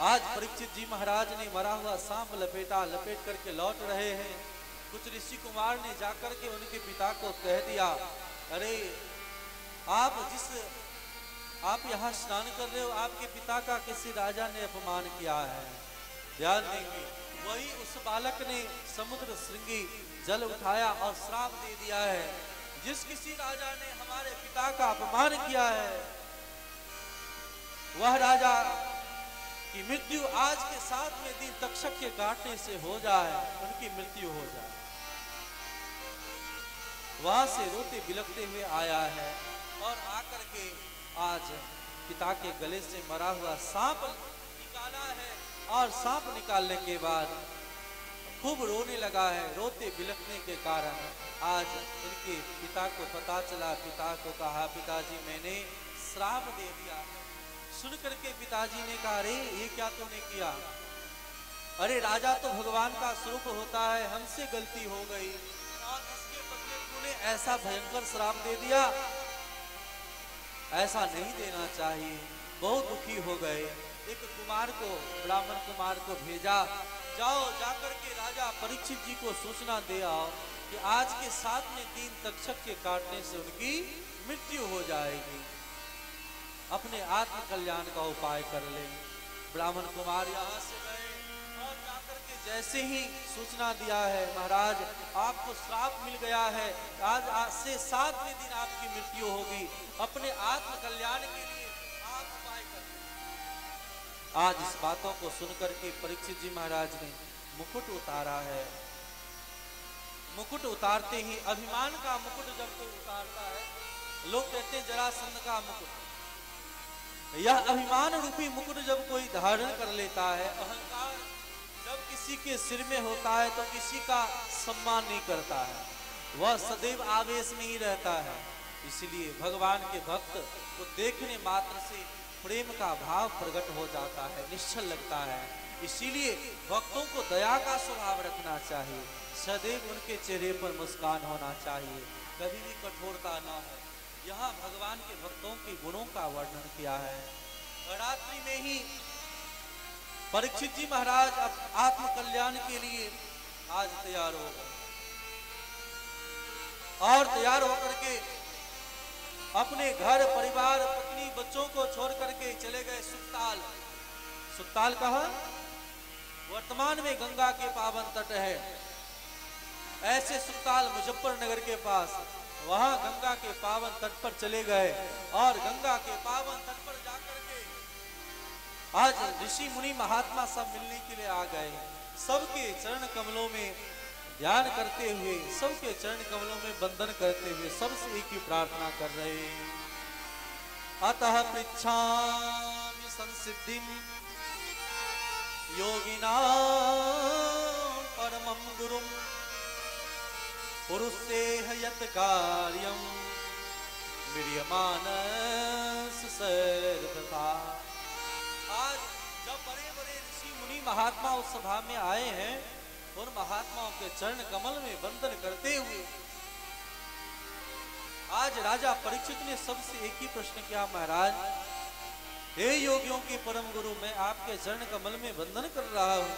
आज परीक्षित जी महाराज ने मरा हुआ सांप लपेट करके लौट रहे हैं। कुछ ऋषि कुमार ने जाकर के उनके पिता को कह दिया, अरे आप यहाँ स्नान कर रहे हो, आपके पिता का किसी राजा ने अपमान किया है। ध्यान देंगे, वही उस बालक ने समुद्र श्रृंगी जल उठाया और श्राप दे दिया है। जिस किसी राजा ने हमारे पिता का अपमान किया है, वह राजा की मृत्यु आज के 7वें दिन तक्षक के काटने से हो जाए, उनकी मृत्यु हो जाए। वहां से रोते बिलखते हुए आया है, और आकर के आज पिता के गले से मरा हुआ सांप निकाला है, और सांप निकालने के बाद खूब रोने लगा है। रोते बिलखने के कारण आज इनके पिता को पता चला। पिता को कहा, पिताजी मैंने श्राप दे दिया। सुन करके पिताजी ने कहा, अरे ये क्या तूने किया? अरे राजा तो भगवान का स्वरूप होता है, हमसे गलती हो गई, और इसके बदले तूने ऐसा भयंकर श्राप दे दिया, ऐसा नहीं देना चाहिए। बहुत दुखी हो गए। एक कुमार को, ब्राह्मण कुमार को भेजा, जाओ जाकर के राजा परीक्षित जी को सूचना दे आओ कि आज के 7वें दिन तक्षक के काटने से उनकी मृत्यु हो जाएगी, अपने आत्म कल्याण का उपाय कर ले। ब्राह्मण कुमार यहाँ से गए, और जाकर के जैसे ही सूचना दिया है, महाराज आपको श्राप मिल गया है, आज से 7वें दिन आपकी मृत्यु होगी, अपने आत्म कल्याण के लिए आप उपाय करें। आज इस बातों को सुनकर के परीक्षित जी महाराज ने मुकुट उतारा है। मुकुट उतारते ही, अभिमान का मुकुट जब कोई उतारता है, लोग कहते हैं जरासंध का मुकुट। यह अभिमान रूपी मुकुट जब कोई धारण कर लेता है, अहंकार जब किसी के सिर में होता है तो किसी का सम्मान नहीं करता है, वह सदैव आवेश में ही रहता है। इसलिए भगवान के भक्त को देखने मात्र से प्रेम का भाव प्रकट हो जाता है, निश्चल लगता है। इसीलिए भक्तों को दया का स्वभाव रखना चाहिए, सदैव उनके चेहरे पर मुस्कान होना चाहिए, कभी भी कठोरता न हो। यहाँ भगवान के भक्तों के गुणों का वर्णन किया है। रात्रि में ही परीक्षित जी महाराज आत्म कल्याण के लिए आज तैयार हो गए, और तैयार होकर के अपने घर परिवार पत्नी बच्चों को छोड़ करके चले गए सुखताल। सुखताल कहाँ? वर्तमान में गंगा के पावन तट है। ऐसे सुखताल मुजफ्फरनगर के पास, वहां गंगा के पावन तट पर चले गए और गंगा के पावन तट पर जाकर के आज ऋषि मुनि महात्मा सब मिलने के लिए आ गए। सबके चरण कमलों में ध्यान करते हुए, सबके चरण कमलों में वंदन करते हुए सबसे एक ही प्रार्थना कर रहे हैं। अतः पृच्छामि संसिद्धिं योगिनां परमं गुरुं पुरुषेह यत् कार्यं विर्यमानस सर्वथा। आज जब बड़े बड़े ऋषि मुनि महात्मा उस सभा में आए हैं, उन महात्माओं के चरण कमल में वंदन करते हुए आज राजा परीक्षित ने सबसे एक ही प्रश्न किया, महाराज हे योगियों के परम गुरु, मैं आपके चरण कमल में वंदन कर रहा हूं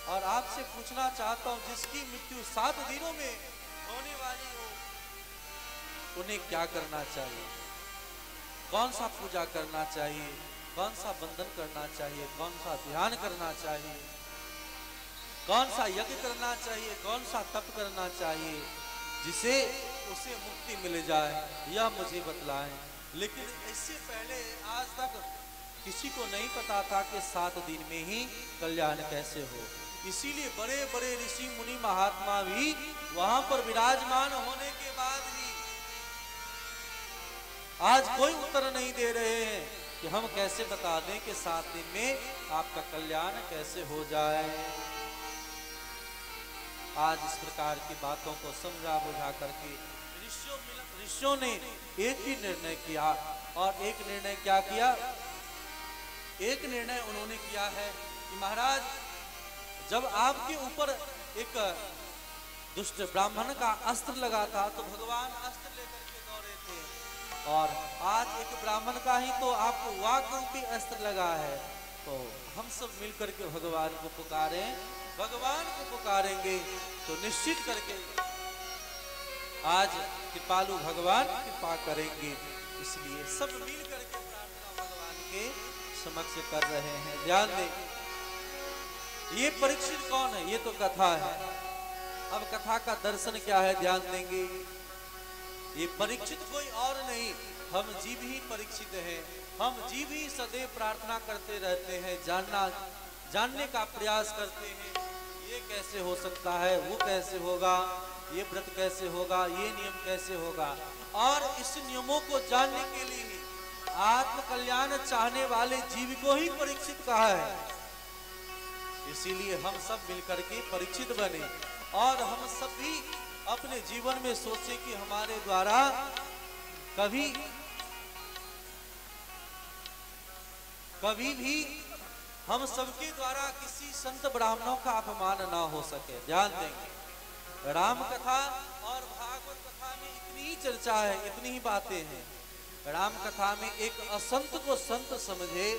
और आपसे पूछना चाहता हूं, जिसकी मृत्यु 7 दिनों में होने वाली हो, उन्हें क्या करना चाहिए? कौन सा पूजा करना चाहिए? कौन सा वंदन करना चाहिए? कौन सा ध्यान करना चाहिए? कौन सा यज्ञ करना चाहिए? कौन सा तप करना चाहिए जिसे उसे मुक्ति मिल जाए, यह मुझे बतलाएं। लेकिन इससे पहले आज तक किसी को नहीं पता था कि 7 दिन में ही कल्याण कैसे हो। इसीलिए बड़े बड़े ऋषि मुनि महात्मा भी वहां पर विराजमान होने के बाद भी आज कोई उत्तर नहीं दे रहे हैं कि हम कैसे बता दें कि 7 दिन में आपका कल्याण कैसे हो जाए। आज इस प्रकार की बातों को समझा बुझा करके ऋषियों ने एक ही निर्णय किया। और एक निर्णय क्या किया? एक निर्णय उन्होंने किया है कि महाराज, जब आपके ऊपर एक दुष्ट ब्राह्मण का अस्त्र लगा था तो भगवान अस्त्र लेकर के दौड़े थे, और आज एक ब्राह्मण का ही तो आपको वाक रूपी अस्त्र लगा है। तो हम सब मिलकर के भगवान को पुकारें, भगवान को पुकारेंगे तो निश्चित करके आज कृपालु भगवान कृपा करेंगे। इसलिए सब मिल करके प्रार्थना भगवान के समक्ष कर रहे हैं। ध्यान दें, ये परीक्षित कौन है? ये तो कथा है। अब कथा का दर्शन क्या है, ध्यान देंगे। ये परीक्षित कोई और नहीं, हम जीव ही परीक्षित हैं। हम जीव ही सदैव प्रार्थना करते रहते हैं, जानने का प्रयास करते हैं, ये कैसे हो सकता है, वो कैसे होगा, ये व्रत कैसे होगा, ये नियम कैसे होगा। और इस नियमों को जानने के लिए ही आत्म कल्याण चाहने वाले जीव को ही परीक्षित कहा है। इसीलिए हम सब मिलकर के परीक्षित बने और हम सब भी अपने जीवन में सोचे कि हमारे द्वारा कभी भी हम सबके द्वारा किसी संत ब्राह्मणों का अपमान ना हो सके। ध्यान देंगे, राम कथा और भागवत कथा में इतनी ही चर्चा है, इतनी ही बातें हैं। राम कथा में एक असंत को संत समझे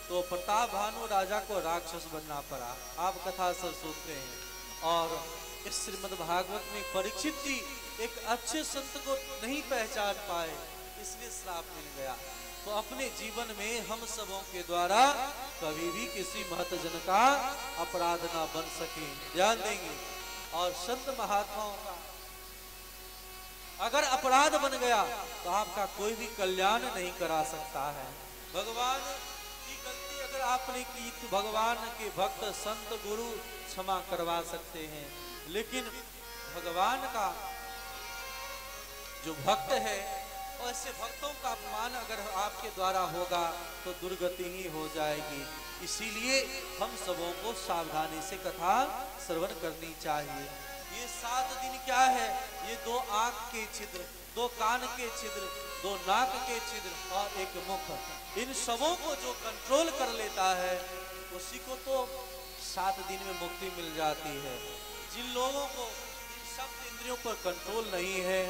तो प्रताप भानु राजा को राक्षस बनना पड़ा। आप कथा सब सुनते हैं। और इस श्रीमद् भागवत में परीक्षित जी एक अच्छे संत को नहीं पहचान पाए, इसलिए श्राप मिल गया। तो अपने जीवन में हम सबों के द्वारा कभी भी किसी महतजन का अपराध ना बन सके। ध्यान देंगे। और संत महात्माओं का अगर अपराध बन गया तो आपका कोई भी कल्याण नहीं करा सकता है। भगवान की गलती अगर आपने की तो भगवान के भक्त संत गुरु क्षमा करवा सकते हैं, लेकिन भगवान का जो भक्त है ऐसे भक्तों का अपमान अगर आपके द्वारा होगा तो दुर्गति ही हो जाएगी। इसीलिए हम सबों को सावधानी से कथा श्रवण करनी चाहिए। ये 7 दिन क्या है? ये 2 आंख के छिद्र, 2 कान के छिद्र, 2 नाक के छिद्र और 1 मुख, इन सबों को जो कंट्रोल कर लेता है उसी को तो 7 दिन में मुक्ति मिल जाती है। जिन लोगों को इन सब इंद्रियों पर कंट्रोल नहीं है,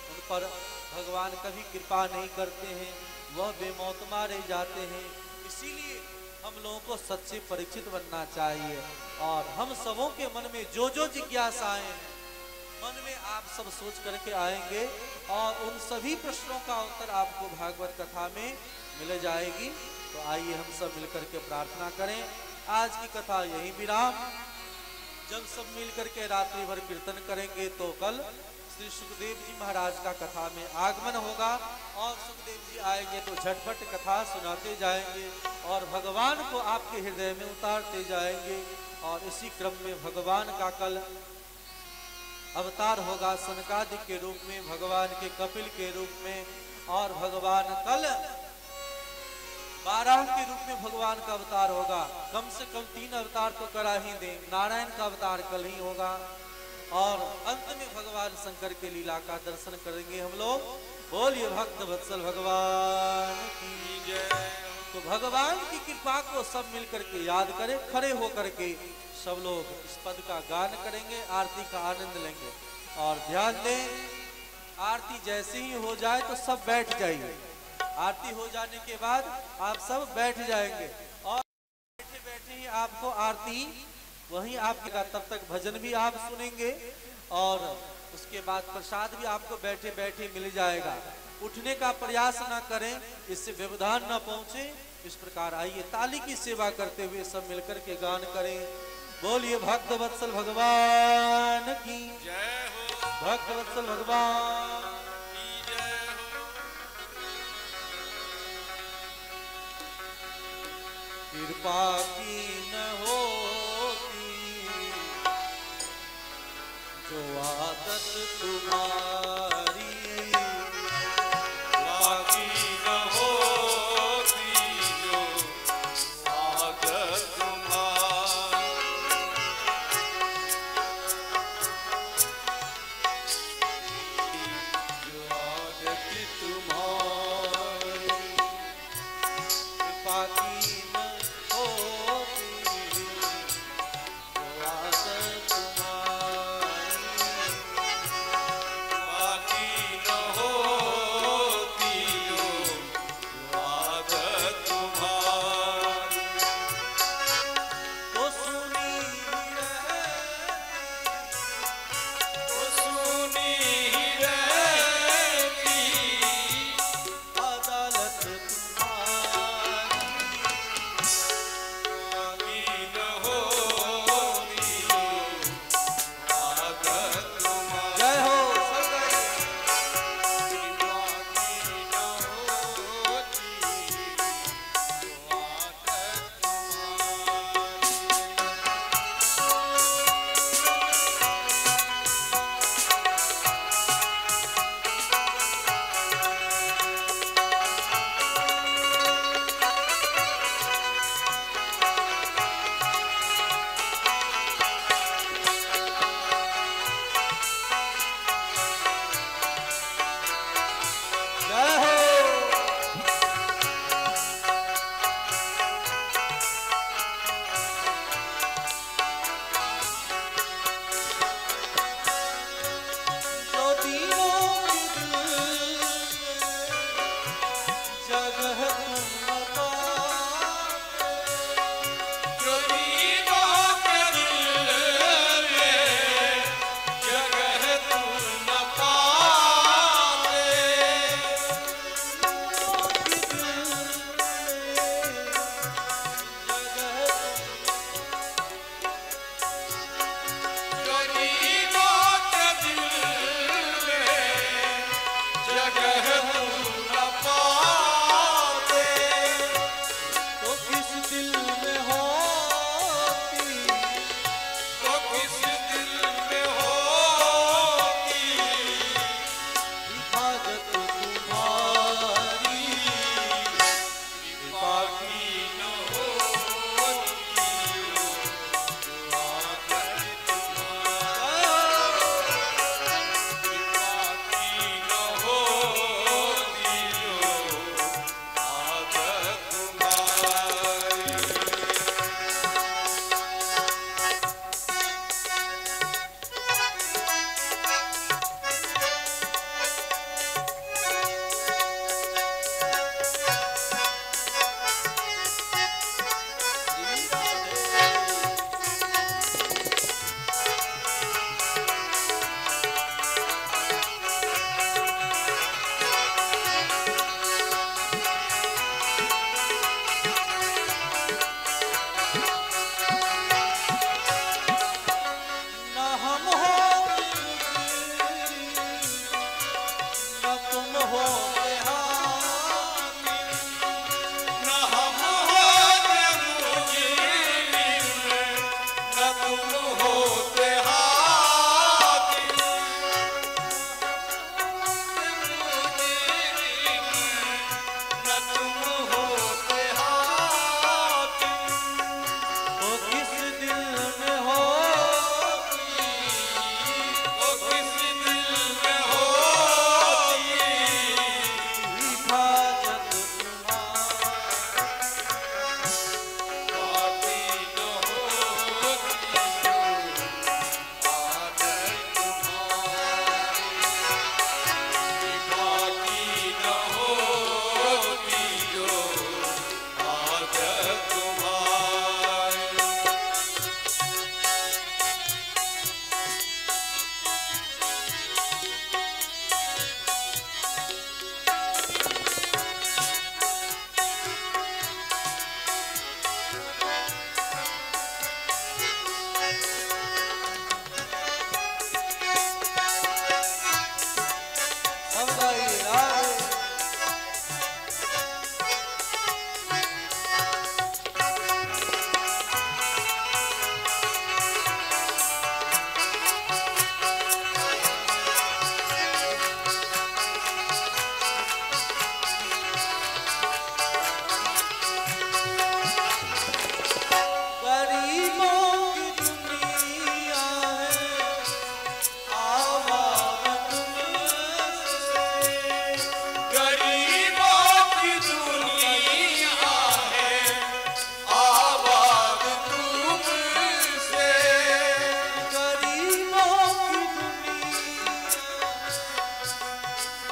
उन पर भगवान कभी कृपा नहीं करते हैं, वह बेमौत मारे जाते हैं। इसीलिए हम लोगों को सच्चे परीक्षित बनना चाहिए। और हम सबों के मन में जो जो जिज्ञासाएं हैं मन में आप सब सोच करके आएंगे और उन सभी प्रश्नों का उत्तर आपको भागवत कथा में मिल जाएगी। तो आइए हम सब मिलकर के प्रार्थना करें। आज की कथा यही विराम। जब सब मिलकर के रात्रि भर कीर्तन करेंगे तो कल श्री सुखदेव जी महाराज का कथा में आगमन होगा और सुखदेव जी आएंगे तो झटपट कथा सुनाते जाएंगे और भगवान को आपके हृदय में उतारते जाएंगे। और इसी क्रम में भगवान का कल अवतार होगा सनकादिक के रूप में, भगवान के कपिल के रूप में, और भगवान कल बारह के रूप में भगवान का अवतार होगा। कम से कम 3 अवतार तो करा ही दें। नारायण का अवतार कल ही होगा और अंत में भगवान शंकर के लीला का दर्शन करेंगे हम लोग। बोलिए भक्त वत्सल भगवान की जय। तो भगवान की कृपा को सब मिलकर के याद करें, खड़े होकर के सब लोग इस पद का गान करेंगे, आरती का आनंद लेंगे। और ध्यान दें, आरती जैसे ही हो जाए तो सब बैठ जाइए। आरती हो जाने के बाद आप सब बैठ जाएंगे और बैठे बैठे ही आपको आरती वहीं आपका, तब तक भजन भी आप सुनेंगे और उसके बाद प्रसाद भी आपको बैठे बैठे मिल जाएगा। उठने का प्रयास ना करें, इससे व्यवधान ना पहुंचे। इस प्रकार आइए ताली की सेवा करते हुए सब मिलकर के गान करें। बोलिए भक्त वत्सल भगवान की जय हो, भक्त वत्सल भगवान की जय हो। कृपा की न होती जो आदत तुम्हारी, बाकी न होती जो आदत तुम्हारी, जो आदत तुम्हारी। कृपा की न होती जो आदत तुम्हारी, बाकी न होती जो आदत तुम्हारी, तो सुनी तो सुनी रहती, अदालत तुम्हारी। बाकी न होती जो आदत तुम्हारी, जय हो सदाई। बाकी न होती जो आदत तुम्हारी। जय हो। जो दीनों के दिल जगह तुम पाते, जो दीनों के दिल में जगह तुम न पाते, जो दीनों के दिल में जगह तुम न पाते, तो किस दिल में होती तो किस दिल में होती हिफाजत तुम्हारी। बाकी न होती जो आदत तुम्हारी, बाकी न होती होते हाकिम, न हम होते मुजरिम, न तुम होते हाकिम, न तुम होते हाकिम। तो किस दिल में होती, ओ किस दिल में होती हिफाजत तुम्हारी, बाकी न होती जो आदत तुम्हारी, बाकी न होती जो आदत तुम्हारी। सबदाई राय गरीबों की दुनिया है, आबाद तुमसे, गरीबों की दुनिया है, आबाद तुमसे। गरीबों की दुनिया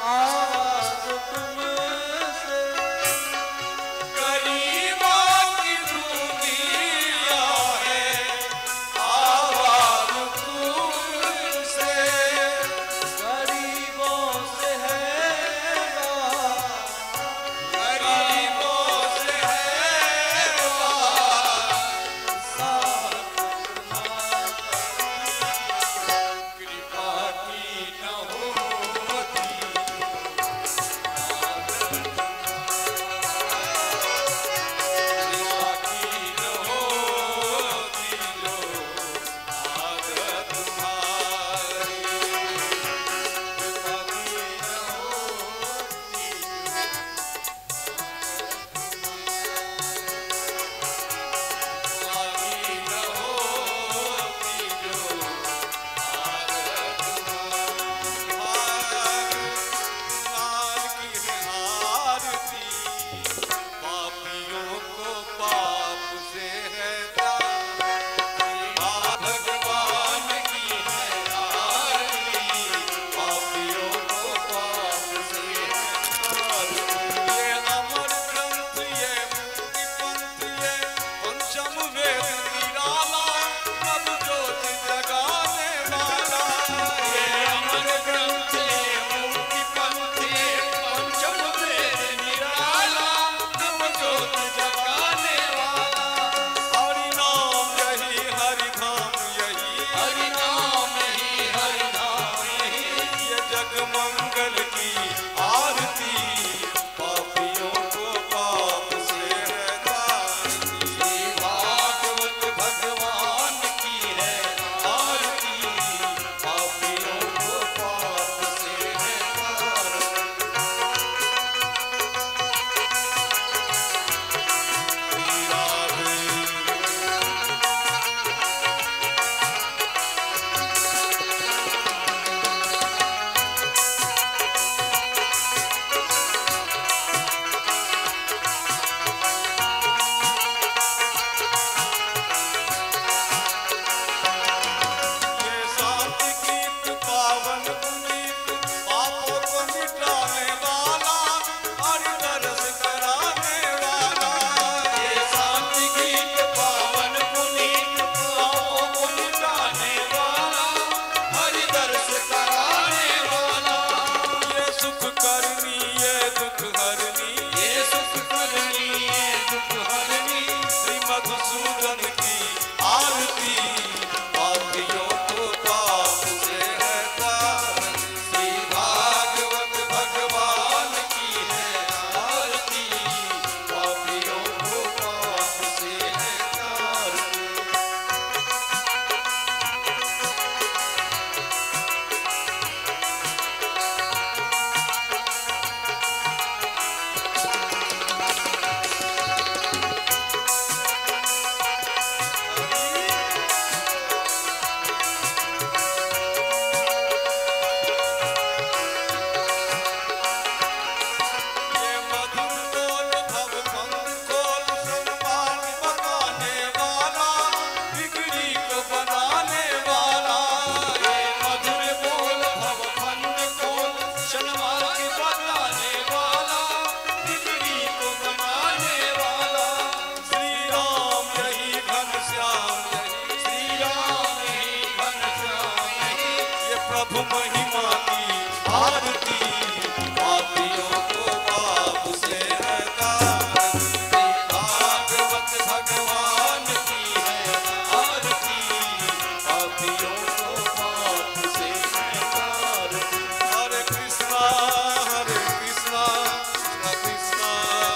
आबाद तुमसे, गरीबों की दुनिया है, आबाद तुमसे। गरीबों से है गरीबों से है कृपा की न होती कृपा की न होती जो आदत तुम्हारी, कृपा की न होती कृपा की न होती जो आदत तुम्हारी। लाल की है आरती, पापियों को पाप से है प्यार। भगवान की है आरती, पापियों को पाप से है प्यार। ये अमर ग्रंथ, ये मुक्ति पंथ, ये पंचम वेद निराला, नव ज्योत जगाने वाला। ये अमर ग्रंथ, ये मुक्ति पंथ, ये पंचम वेद निराला, नव ज्योत जगाने वाला। हरि नाम यही, हरि धाम यही, हरि नाम यही, हरि धाम यही। ये जग मंगल की आरती, पापियों को पाप से है तारती। भागवत भगवान की है आरती, पापियों को पाप से है तारती। राधे ये सात गीत पावन पुनीत, पापों को मिटाने वाला, हरि दरस कराने वाला। ये सात गीत पावन पुनीत, पापों को मिटाने वाला, हरि दरस कराने वाला। ये सुख करनी, ये दुख हरनी, ये सुख करनी, ये दुख हरनी। श्री मधुसूदन की आरती, पापियों को पाप से है तारती। श्री भागवत भगवान सन्मार्ग बताने वाला, बिगड़ी को बनाने वाला, श्री राम यही घनश्याम यही, श्री राम यही घनश्याम यही, ये प्रभु महिमा की आरती, पापियों को पाप से हटाती, भागवत भगवान की है आरती, पापियों को पाप से हटाती। हरे कृष्णा कृष्णा कृष्णा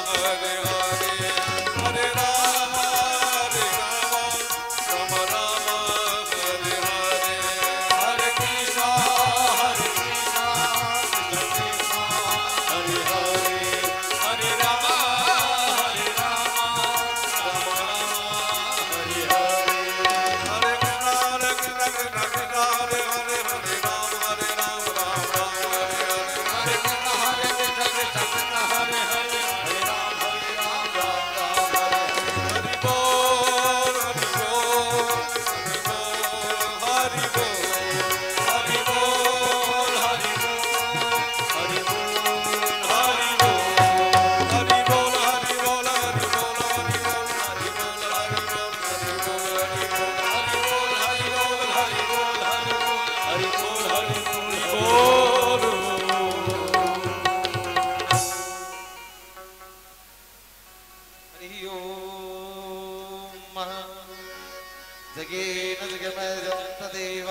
हरे हरे, हरे राम राम राम हरे हरे, हरे कृष्णा कृष्णा कृष्णा हरे हरे, हरे राम राम हरे हरे, हरे कृष्णा कृष्णा हरे हरे, हरे राम राम राम हरे हरे, हरे कृष्णा कृष्णा कृष्णा हरे हरे, हरे राम राम राम हरे हरे। हरि बोल हरि बोल हरि बोल, हरि बोल हरि बोल हरि बोल, हरि बोल हरि बोल, हरि बोल हरि बोल, हरि बोल हरि बोल, हरि बोल हरि बोल, हरि बोल हरि बोल, हरि बोल हरि बोल, हरि बोल हरि बोल, हरि ओम। जगेन जगमयन्तदेव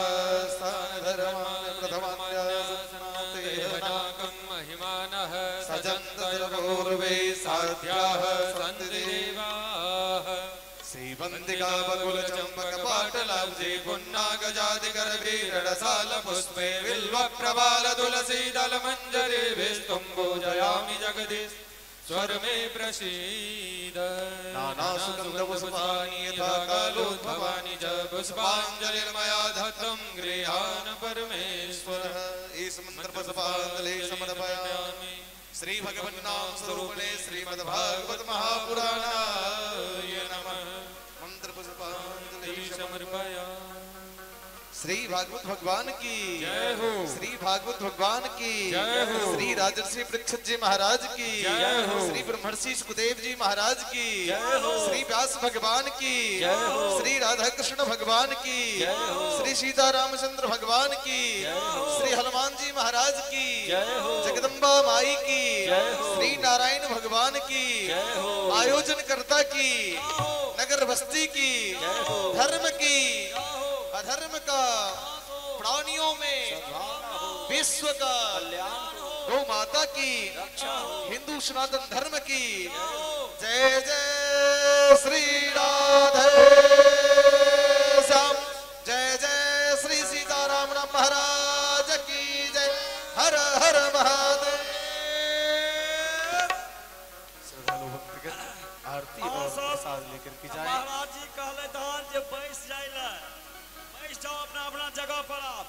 स्थानधर्मान् प्रथमान्यासन्नातेहनाकं महिमानः सजन्तर्पूर्वे साध्याः सन्ति देवाः। श्रीवन्दिका बकुलचम्पकपाटलाब्जे पुन्नागजादिगर्भीरडसालपुष्पे बिल्वप्रबालतुलसीदलमञ्जरीभिस्तुम्बोजयामि जगदीश स्वर में प्रसीद। नानासुगन्धपुष्पाणि यथा कालोद्भवानि च पुष्पाञ्जलिर्मया धत्तं गृहाण परमेश्वरः। इस मंत्र पुष्पाञ्जलि समर्पयामि श्री भगवन्नाम स्वरूपिणे श्रीमद्भागवत महापुराणाय नमः। मंत्र पुष्पाञ्जलि समर्पयामि। श्री भागवत भगवान की जय हो, श्री भागवत भगवान की जय हो, श्री राजर्षि परीक्षित जी महाराज की जय हो, श्री ब्रह्मर्षि सुखदेव जी महाराज की जय हो, श्री व्यास भगवान की जय हो, श्री राधा कृष्ण भगवान की जय हो, श्री सीता रामचंद्र भगवान की जय हो, श्री हनुमान जी महाराज की जय हो, जगदम्बा माई की जय हो, श्री नारायण भगवान की जय हो, आयोजन कर्ता की नगर बस्ती की जय हो, धर्म की अधर्म का प्राणियों में विश्व का गौ माता की हिंदू सनातन धर्म की जय जय श्री राधे श्याम, जय जय श्री सीताराम राम महाराज की जय। हर हर महादेव। श्रद्धालु भक्तगण आरती और प्रसाद लेकर के जाएं। महाराज जी कहले धान जे बैस जाइला, बैस जाओ अपना अपना जगह पर आप।